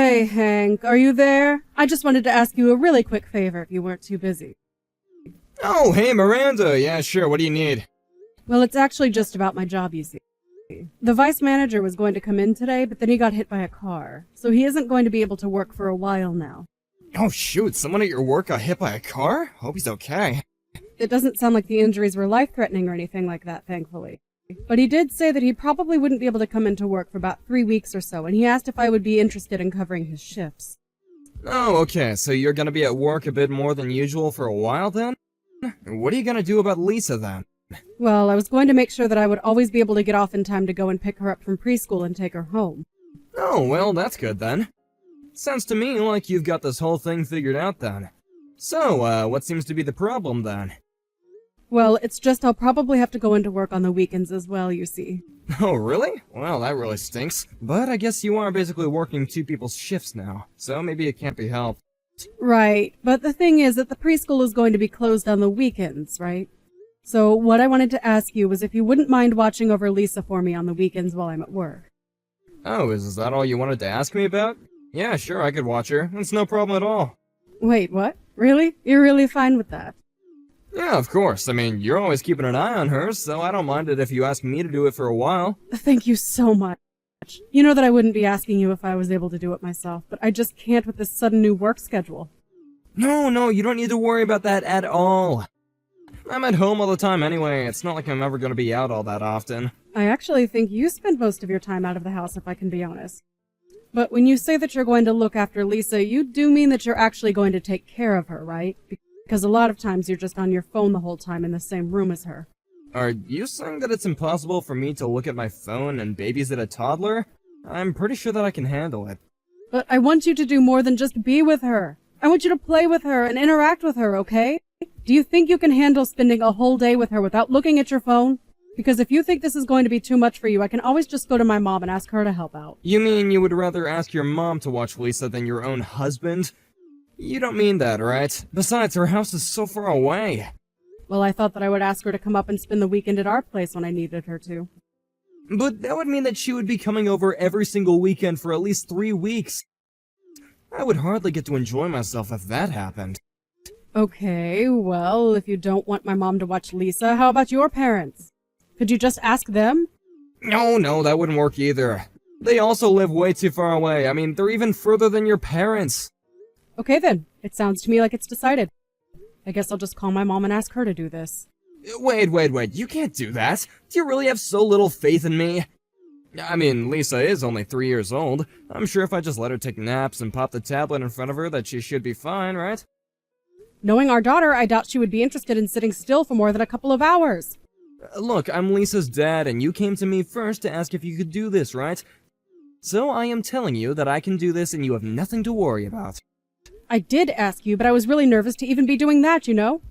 Hey, Hank, are you there? I just wanted to ask you a really quick favor if you weren't too busy. Oh, hey, Miranda. Yeah, sure. What do you need? Well, it's actually just about my job, you see. The vice manager was going to come in today, but then he got hit by a car, so he isn't going to be able to work for a while now. Oh, shoot. Someone at your work got hit by a car? Hope he's okay. It doesn't sound like the injuries were life-threatening or anything like that, thankfully. But he did say that he probably wouldn't be able to come into work for about 3 weeks or so, and he asked if I would be interested in covering his shifts. Oh, okay. So you're gonna be at work a bit more than usual for a while then? What are you gonna do about Lisa then? Well, I was going to make sure that I would always be able to get off in time to go and pick her up from preschool and take her home. Oh, well, that's good then. Sounds to me like you've got this whole thing figured out then. So, what seems to be the problem then? Well, it's just I'll probably have to go into work on the weekends as well, you see. Oh, really? Well, that really stinks. But I guess you are basically working two people's shifts now, so maybe it can't be helped. Right, but the thing is that the preschool is going to be closed on the weekends, right? So what I wanted to ask you was if you wouldn't mind watching over Lisa for me on the weekends while I'm at work. Oh, is that all you wanted to ask me about? Yeah, sure, I could watch her. It's no problem at all. Wait, what? Really? You're really fine with that? Yeah, of course. I mean, you're always keeping an eye on her, so I don't mind it if you ask me to do it for a while. Thank you so much. You know that I wouldn't be asking you if I was able to do it myself, but I just can't with this sudden new work schedule. No, you don't need to worry about that at all. I'm at home all the time anyway. It's not like I'm ever going to be out all that often. I actually think you spend most of your time out of the house, if I can be honest. But when you say that you're going to look after Lisa, you do mean that you're actually going to take care of her, right? Because a lot of times you're just on your phone the whole time in the same room as her. Are you saying that it's impossible for me to look at my phone and babysit a toddler? I'm pretty sure that I can handle it. But I want you to do more than just be with her. I want you to play with her and interact with her, okay? Do you think you can handle spending a whole day with her without looking at your phone? Because if you think this is going to be too much for you, I can always just go to my mom and ask her to help out. You mean you would rather ask your mom to watch Lisa than your own husband? You don't mean that, right? Besides, her house is so far away. Well, I thought that I would ask her to come up and spend the weekend at our place when I needed her to. But that would mean that she would be coming over every single weekend for at least 3 weeks. I would hardly get to enjoy myself if that happened. Okay, well, if you don't want my mom to watch Lisa, how about your parents? Could you just ask them? No, that wouldn't work either. They also live way too far away. I mean, they're even further than your parents. Okay then, it sounds to me like it's decided. I guess I'll just call my mom and ask her to do this. Wait, you can't do that. Do you really have so little faith in me? I mean, Lisa is only 3 years old. I'm sure if I just let her take naps and pop the tablet in front of her that she should be fine, right? Knowing our daughter, I doubt she would be interested in sitting still for more than a couple of hours. Look, I'm Lisa's dad, and you came to me first to ask if you could do this, right? So I am telling you that I can do this and you have nothing to worry about. I did ask you, but I was really nervous to even be doing that, you know?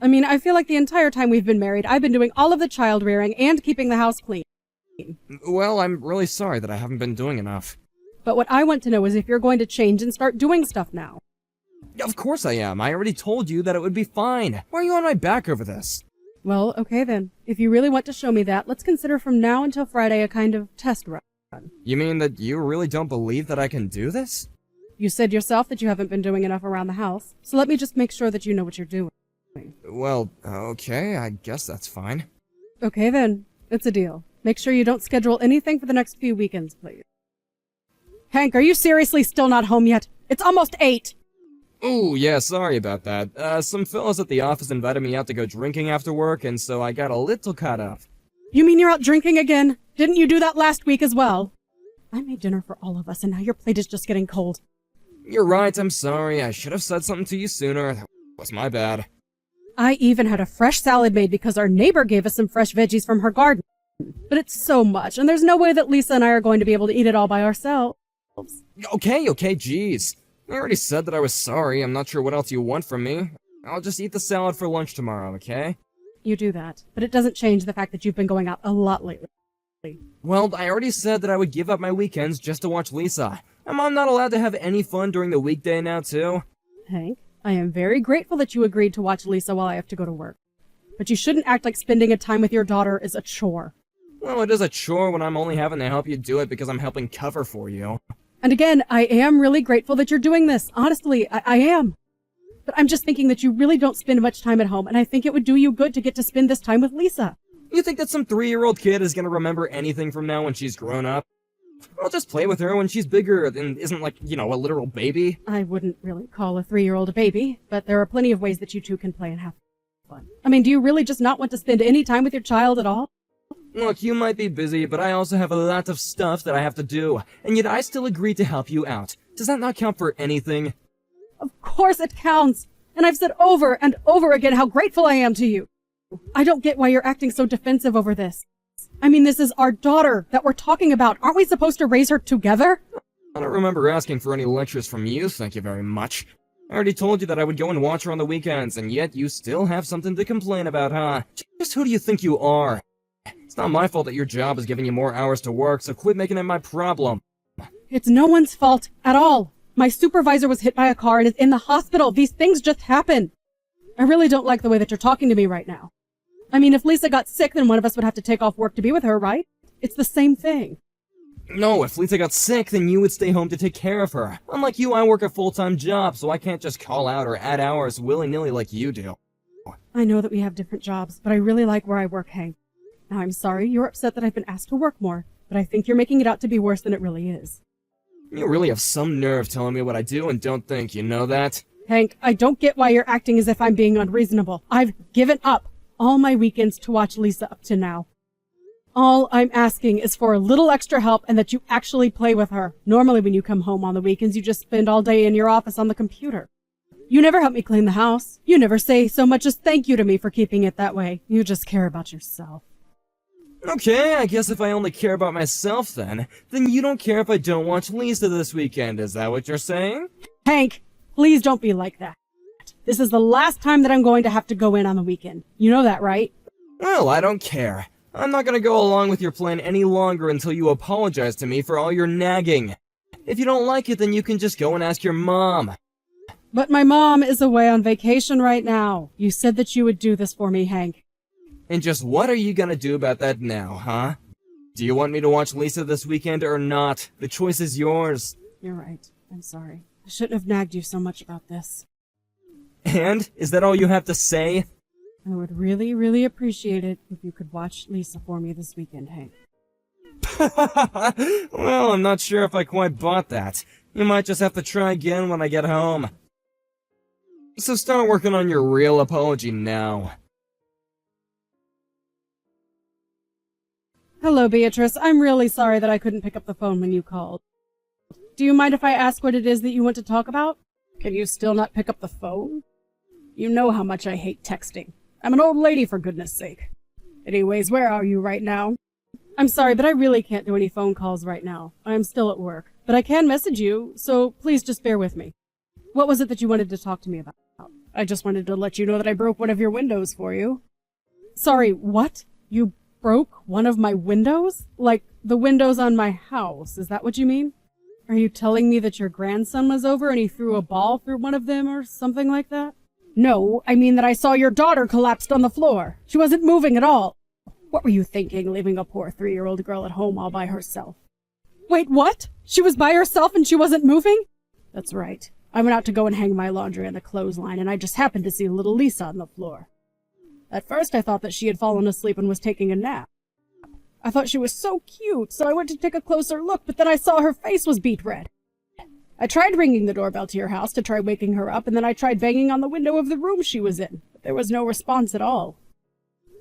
I mean, I feel like the entire time we've been married, I've been doing all of the child rearing and keeping the house clean. Well, I'm really sorry that I haven't been doing enough. But what I want to know is if you're going to change and start doing stuff now. Of course I am. I already told you that it would be fine. Why are you on my back over this? Well, okay then. If you really want to show me that, let's consider from now until Friday a kind of test run. You mean that you really don't believe that I can do this? You said yourself that you haven't been doing enough around the house, so let me just make sure that you know what you're doing. Well, okay, I guess that's fine. Okay then, it's a deal. Make sure you don't schedule anything for the next few weekends, please. Hank, are you seriously still not home yet? It's almost 8! Ooh, yeah, sorry about that. Some fellas at the office invited me out to go drinking after work, and so I got a little caught up. You mean you're out drinking again? Didn't you do that last week as well? I made dinner for all of us, and now your plate is just getting cold. You're right, I'm sorry. I should have said something to you sooner. That was my bad. I even had a fresh salad made because our neighbor gave us some fresh veggies from her garden. But it's so much, and there's no way that Lisa and I are going to be able to eat it all by ourselves. Okay, jeez. I already said that I was sorry. I'm not sure what else you want from me. I'll just eat the salad for lunch tomorrow, okay? You do that, but it doesn't change the fact that you've been going out a lot lately. Well, I already said that I would give up my weekends just to watch Lisa. Am I not allowed to have any fun during the weekday now, too? Hank, I am very grateful that you agreed to watch Lisa while I have to go to work. But you shouldn't act like spending a time with your daughter is a chore. Well, it is a chore when I'm only having to help you do it because I'm helping cover for you. And again, I am really grateful that you're doing this. Honestly, I am. But I'm just thinking that you really don't spend much time at home, and I think it would do you good to get to spend this time with Lisa. You think that some 3-year-old kid is gonna remember anything from now when she's grown up? I'll just play with her when she's bigger and isn't like, a literal baby. I wouldn't really call a 3-year-old a baby, but there are plenty of ways that you two can play and have fun. I mean, do you really just not want to spend any time with your child at all? Look, you might be busy, but I also have a lot of stuff that I have to do, and yet I still agreed to help you out. Does that not count for anything? Of course it counts! And I've said over and over again how grateful I am to you. I don't get why you're acting so defensive over this. I mean, this is our daughter that we're talking about. Aren't we supposed to raise her together? I don't remember asking for any lectures from you, thank you very much. I already told you that I would go and watch her on the weekends, and yet you still have something to complain about, huh? Just who do you think you are? It's not my fault that your job is giving you more hours to work, so quit making it my problem. It's no one's fault at all. My supervisor was hit by a car and is in the hospital. These things just happen. I really don't like the way that you're talking to me right now. I mean, if Lisa got sick, then one of us would have to take off work to be with her, right? It's the same thing. No, if Lisa got sick, then you would stay home to take care of her. Unlike you, I work a full-time job, so I can't just call out or add hours willy-nilly like you do. I know that we have different jobs, but I really like where I work, Hank. Now, I'm sorry you're upset that I've been asked to work more, but I think you're making it out to be worse than it really is. You really have some nerve telling me what I do and don't think, you know that? Hank, I don't get why you're acting as if I'm being unreasonable. I've given up all my weekends to watch Lisa up to now. All I'm asking is for a little extra help and that you actually play with her. Normally when you come home on the weekends, you just spend all day in your office on the computer. You never help me clean the house. You never say so much as thank you to me for keeping it that way. You just care about yourself. Okay, I guess if I only care about myself then you don't care if I don't watch Lisa this weekend, is that what you're saying? Hank, please don't be like that. This is the last time that I'm going to have to go in on the weekend. You know that, right? Well, I don't care. I'm not gonna go along with your plan any longer until you apologize to me for all your nagging. If you don't like it, then you can just go and ask your mom. But my mom is away on vacation right now. You said that you would do this for me, Hank. And just what are you gonna do about that now, huh? Do you want me to watch Lisa this weekend or not? The choice is yours. You're right. I'm sorry. I shouldn't have nagged you so much about this. And? Is that all you have to say? I would really, really appreciate it if you could watch Lisa for me this weekend, Hank. Well, I'm not sure if I quite bought that. You might just have to try again when I get home. So start working on your real apology now. Hello, Beatrice. I'm really sorry that I couldn't pick up the phone when you called. Do you mind if I ask what it is that you want to talk about? Can you still not pick up the phone? You know how much I hate texting. I'm an old lady, for goodness sake. Anyways, where are you right now? I'm sorry, but I really can't do any phone calls right now. I'm still at work. But I can message you, so please just bear with me. What was it that you wanted to talk to me about? I just wanted to let you know that I broke one of your windows for you. Sorry, what? You broke one of my windows? Like, the windows on my house, is that what you mean? Are you telling me that your grandson was over and he threw a ball through one of them or something like that? No, I mean that I saw your daughter collapsed on the floor. She wasn't moving at all. What were you thinking, leaving a poor 3-year-old girl at home all by herself? Wait, what? She was by herself and she wasn't moving? That's right. I went out to go and hang my laundry on the clothesline and I just happened to see little Lisa on the floor. At first I thought that she had fallen asleep and was taking a nap. I thought she was so cute, so I went to take a closer look, but then I saw her face was beet red. I tried ringing the doorbell to your house to try waking her up, and then I tried banging on the window of the room she was in, but there was no response at all.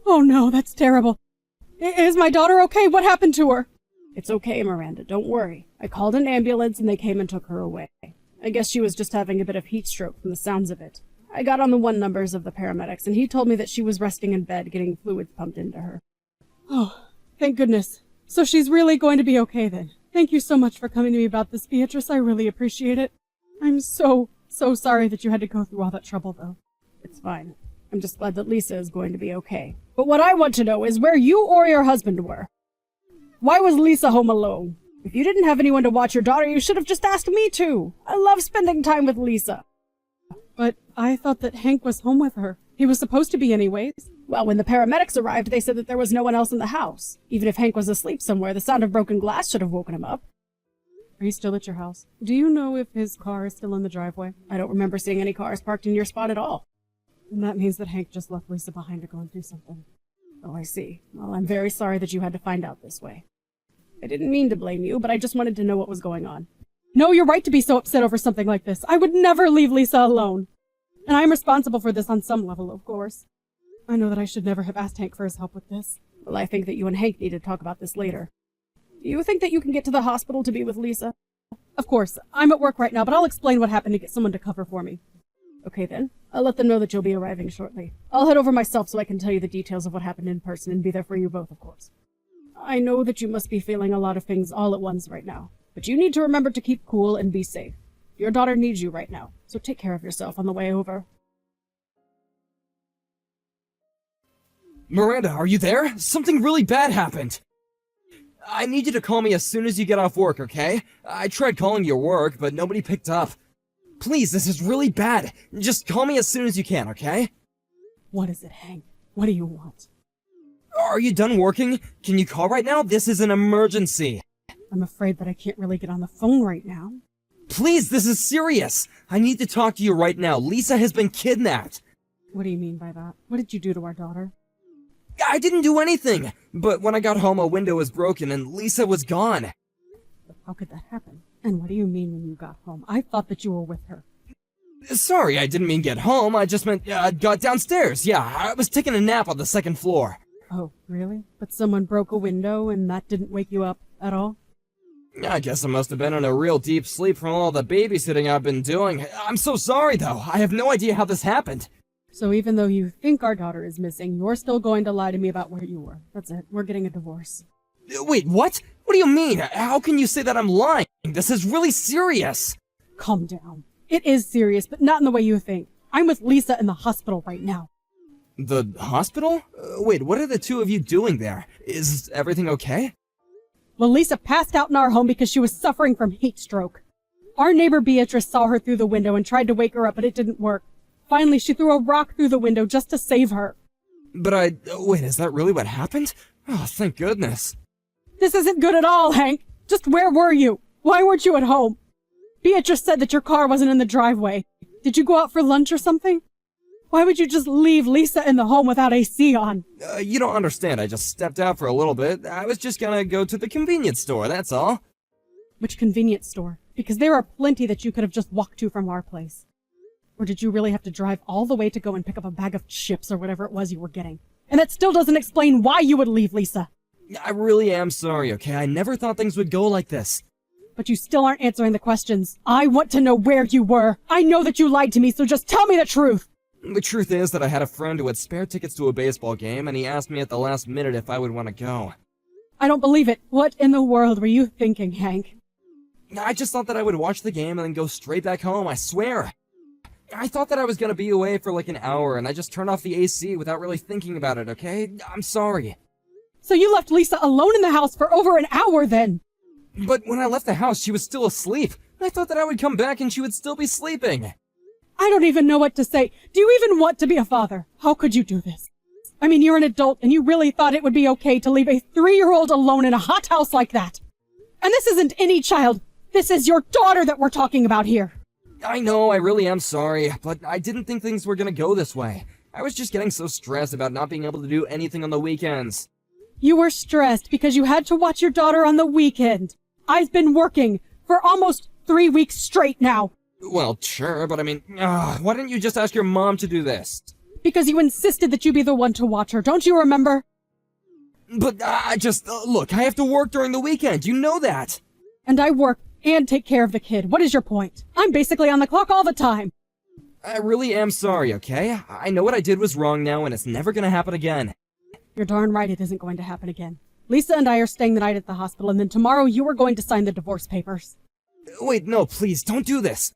Oh no, that's terrible. Is my daughter okay? What happened to her? It's okay, Miranda, don't worry. I called an ambulance and they came and took her away. I guess she was just having a bit of heat stroke from the sounds of it. I got on the 1 numbers of the paramedics, and he told me that she was resting in bed getting fluids pumped into her. Oh, thank goodness. So she's really going to be okay then. Thank you so much for coming to me about this, Beatrice. I really appreciate it. I'm so sorry that you had to go through all that trouble, though. It's fine. I'm just glad that Lisa is going to be okay. But what I want to know is where you or your husband were. Why was Lisa home alone? If you didn't have anyone to watch your daughter, you should have just asked me to. I love spending time with Lisa. But I thought that Hank was home with her. He was supposed to be anyways. Well, when the paramedics arrived, they said that there was no one else in the house. Even if Hank was asleep somewhere, the sound of broken glass should have woken him up. Are you still at your house? Do you know if his car is still in the driveway? I don't remember seeing any cars parked in your spot at all. And that means that Hank just left Lisa behind to go and do something. Oh, I see. Well, I'm very sorry that you had to find out this way. I didn't mean to blame you, but I just wanted to know what was going on. No, you're right to be so upset over something like this. I would never leave Lisa alone. And I'm responsible for this on some level, of course. I know that I should never have asked Hank for his help with this. Well, I think that you and Hank need to talk about this later. Do you think that you can get to the hospital to be with Lisa? Of course. I'm at work right now, but I'll explain what happened to get someone to cover for me. Okay then. I'll let them know that you'll be arriving shortly. I'll head over myself so I can tell you the details of what happened in person and be there for you both, of course. I know that you must be feeling a lot of things all at once right now, but you need to remember to keep cool and be safe. Your daughter needs you right now, so take care of yourself on the way over. Miranda, are you there? Something really bad happened. I need you to call me as soon as you get off work, okay? I tried calling your work, but nobody picked up. Please, this is really bad. Just call me as soon as you can, okay? What is it, Hank? What do you want? Are you done working? Can you call right now? This is an emergency. I'm afraid that I can't really get on the phone right now. Please, this is serious. I need to talk to you right now. Lisa has been kidnapped. What do you mean by that? What did you do to our daughter? I didn't do anything. But when I got home, a window was broken and Lisa was gone. But how could that happen? And what do you mean when you got home? I thought that you were with her. Sorry, I didn't mean get home. I just meant got downstairs. Yeah, I was taking a nap on the second floor. Oh, really? But someone broke a window and that didn't wake you up at all? I guess I must have been in a real deep sleep from all the babysitting I've been doing. I'm so sorry, though. I have no idea how this happened. So even though you think our daughter is missing, you're still going to lie to me about where you were. That's it. We're getting a divorce. Wait, what? What do you mean? How can you say that I'm lying? This is really serious. Calm down. It is serious, but not in the way you think. I'm with Lisa in the hospital right now. The hospital? Wait, what are the two of you doing there? Is everything okay? Well, Lisa passed out in our home because she was suffering from heat stroke. Our neighbor Beatrice saw her through the window and tried to wake her up, but it didn't work. Finally, she threw a rock through the window just to save her. But wait, is that really what happened? Oh, thank goodness. This isn't good at all, Hank. Just where were you? Why weren't you at home? Beatrice said that your car wasn't in the driveway. Did you go out for lunch or something? Why would you just leave Lisa in the home without AC on? You don't understand. I just stepped out for a little bit. I was just gonna go to the convenience store, that's all. Which convenience store? Because there are plenty that you could have just walked to from our place. Or did you really have to drive all the way to go and pick up a bag of chips or whatever it was you were getting? And that still doesn't explain why you would leave Lisa. I really am sorry, okay? I never thought things would go like this. But you still aren't answering the questions. I want to know where you were. I know that you lied to me, so just tell me the truth. The truth is that I had a friend who had spare tickets to a baseball game, and he asked me at the last minute if I would want to go. I don't believe it. What in the world were you thinking, Hank? I just thought that I would watch the game and then go straight back home, I swear. I thought that I was gonna be away for like an hour, and I just turned off the AC without really thinking about it, okay? I'm sorry. So you left Lisa alone in the house for over an hour then? But when I left the house, she was still asleep. I thought that I would come back and she would still be sleeping. I don't even know what to say. Do you even want to be a father? How could you do this? I mean, you're an adult and you really thought it would be okay to leave a 3-year-old alone in a hot house like that. And this isn't any child. This is your daughter that we're talking about here. I know, I really am sorry, but I didn't think things were gonna go this way. I was just getting so stressed about not being able to do anything on the weekends. You were stressed because you had to watch your daughter on the weekend. I've been working for almost 3 weeks straight now. Well, sure, but I mean, why didn't you just ask your mom to do this? Because you insisted that you be the one to watch her, don't you remember? But look, I have to work during the weekend, you know that. And I work and take care of the kid. What is your point? I'm basically on the clock all the time. I really am sorry, okay? I know what I did was wrong now, and it's never gonna happen again. You're darn right it isn't going to happen again. Lisa and I are staying the night at the hospital, and then tomorrow you are going to sign the divorce papers. Wait, no, please, don't do this.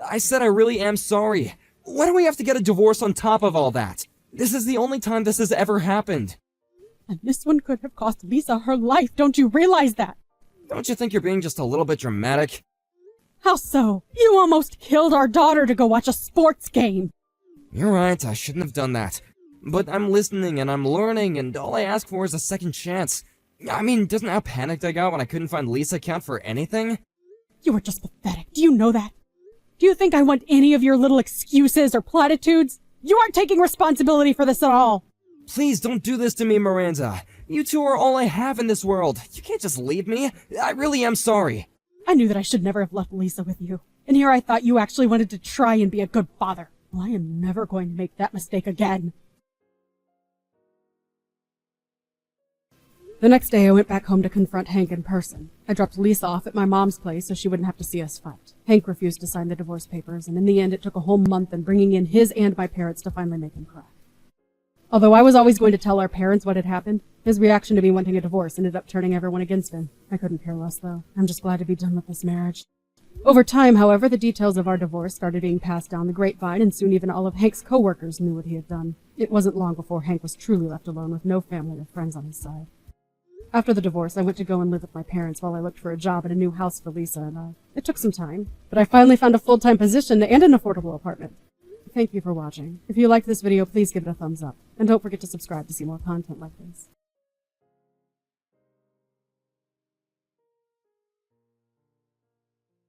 I said I really am sorry. Why do we have to get a divorce on top of all that? This is the only time this has ever happened. And this one could have cost Lisa her life, don't you realize that? Don't you think you're being just a little bit dramatic? How so? You almost killed our daughter to go watch a sports game. You're right, I shouldn't have done that. But I'm listening and I'm learning, and all I ask for is a second chance. I mean, doesn't how panicked I got when I couldn't find Lisa count for anything? You are just pathetic. Do you know that? Do you think I want any of your little excuses or platitudes? You aren't taking responsibility for this at all. Please don't do this to me, Miranda. You two are all I have in this world. You can't just leave me. I really am sorry. I knew that I should never have left Lisa with you. And here I thought you actually wanted to try and be a good father. Well, I am never going to make that mistake again. The next day, I went back home to confront Hank in person. I dropped Lisa off at my mom's place so she wouldn't have to see us fight. Hank refused to sign the divorce papers, and in the end, it took a whole month and bringing in his and my parents to finally make him cry. Although I was always going to tell our parents what had happened, his reaction to me wanting a divorce ended up turning everyone against him. I couldn't care less, though. I'm just glad to be done with this marriage. Over time, however, the details of our divorce started being passed down the grapevine, and soon even all of Hank's co-workers knew what he had done. It wasn't long before Hank was truly left alone with no family or friends on his side. After the divorce, I went to go and live with my parents while I looked for a job and a new house for Lisa and I. It took some time, but I finally found a full-time position and an affordable apartment. Thank you for watching. If you liked this video, please give it a thumbs up. And don't forget to subscribe to see more content like this.